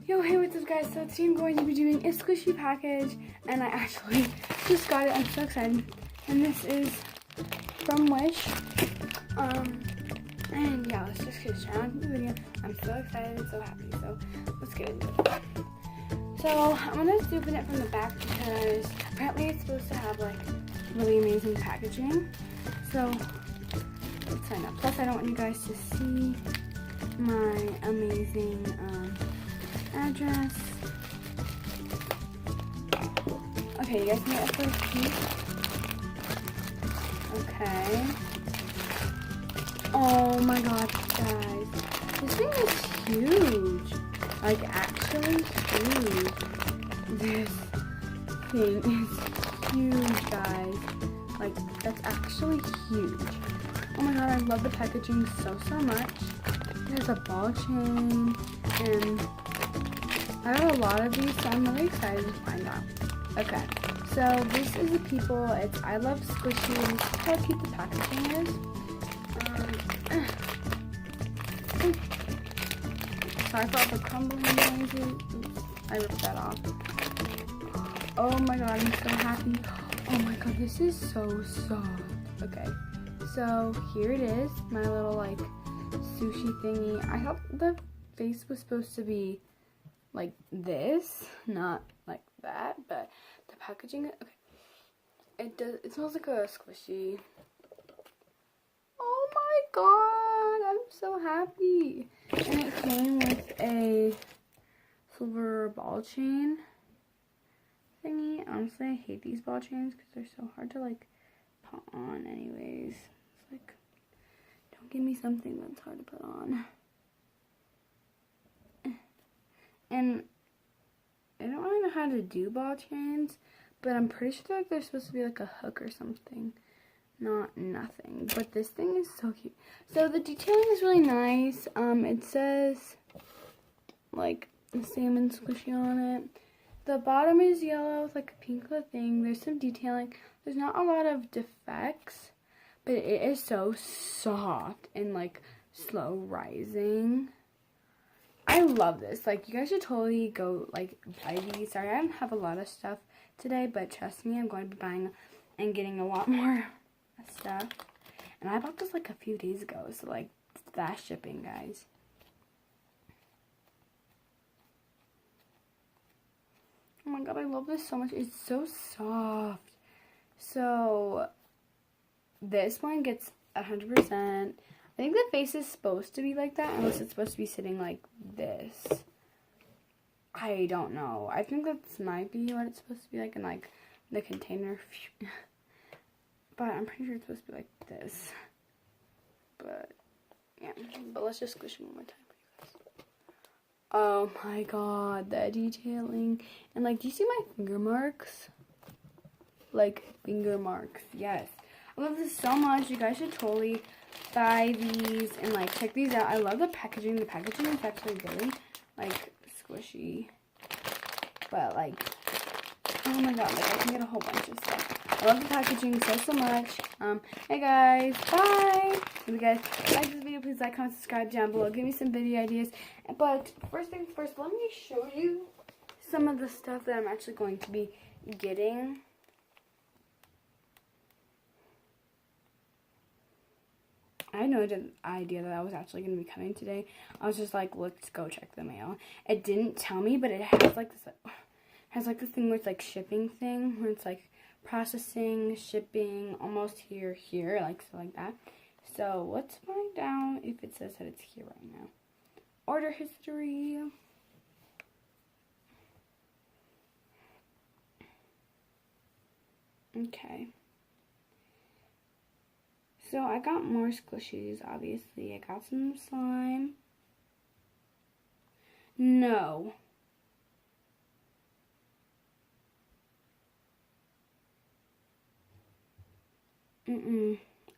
Yo, hey, what's up guys? So today I'm going to be doing a squishy package, and I actually just got it. I'm so excited. And this is from Wish. And yeah, let's just get started on the video. I'm so excited and so happy, so let's get into it. So I'm gonna open it from the back because apparently it's supposed to have like really amazing packaging. So let's sign up. Plus I don't want you guys to see my amazing address. Okay, you guys can get a first piece. Okay. Oh my god, guys. This thing is huge. Like, actually huge. This thing is huge, guys. Like, that's actually huge. Oh my god, I love the packaging so much. There's a ball chain, and I have a lot of these, so I'm really excited to find out. Okay, so this is the people. It's I Love Squishy. This is how cute the packaging is. Sorry for all the crumbling noises. Oops, I ripped that off. Oh my god, I'm so happy. Oh my god, this is so soft. Okay, so here it is, my little like sushi thingy. I thought the face was supposed to be like this, not like that, but the packaging, okay, it smells like a squishy. Oh my god, I'm so happy. And it came with a silver ball chain thingy. Honestly, I hate these ball chains because they're so hard to like put on anyways. It's like, don't give me something that's hard to put on. And I don't really know how to do ball chains, but I'm pretty sure like they're supposed to be like a hook or something. Not nothing, but this thing is so cute. So the detailing is really nice. It says like a salmon squishy on it. The bottom is yellow with like a pink thing. There's some detailing. There's not a lot of defects, but it is so soft and like slow rising. I love this. Like, you guys should totally go like buy these. Sorry, I don't have a lot of stuff today, but trust me, I'm going to be buying and getting a lot more stuff. And I bought this like a few days ago, so like fast shipping, guys. Oh my god, I love this so much. It's so soft. So this one gets 100%. I think the face is supposed to be like that, unless it's supposed to be sitting like this. I don't know. I think that might be what it's supposed to be like in like the container. But I'm pretty sure it's supposed to be like this. But yeah. But let's just squish it one more time for you guys. Oh my god, the detailing. And like, do you see my finger marks? Like finger marks. Yes. I love this so much. You guys should totally buy these and like check these out. I love the packaging. The packaging is actually really like squishy. But like, oh my god, like I can get a whole bunch of stuff. I love the packaging so much. Hey guys, bye! If you guys like this video, please like, comment, subscribe down below. Give me some video ideas. But first things first, let me show you some of the stuff that I'm actually going to be getting. I had no idea that I was actually going to be coming today. I was just like, let's go check the mail. It didn't tell me, but it has like this thing where it's like shipping thing, where it's like processing, shipping, almost here, like so like that. So let's find out if it says that it's here right now. Order history. Okay. So I got more squishies, obviously. I got some slime. No.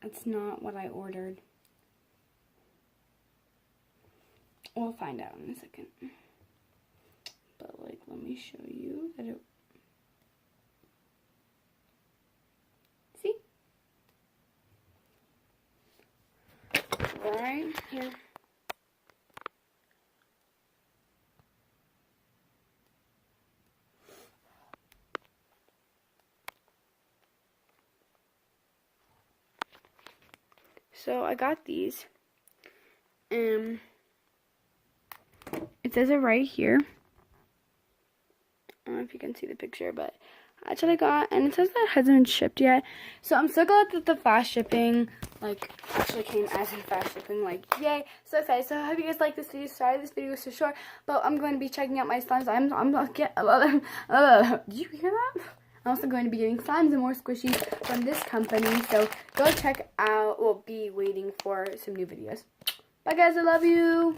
That's not what I ordered. We'll find out in a second. But like, let me show you that it... See? Right here. So I got these. It says it right here. I don't know if you can see the picture, but that's what I got. And it says that it hasn't been shipped yet. So I'm so glad that the fast shipping, like, actually came as in fast shipping. Like, yay. So excited. So I hope you guys like this video. Sorry this video was so short, but I'm going to be checking out my slimes. Did you hear that? I'm also going to be getting slimes and more squishies from this company. So go check out, we'll be waiting for some new videos. Bye guys, I love you.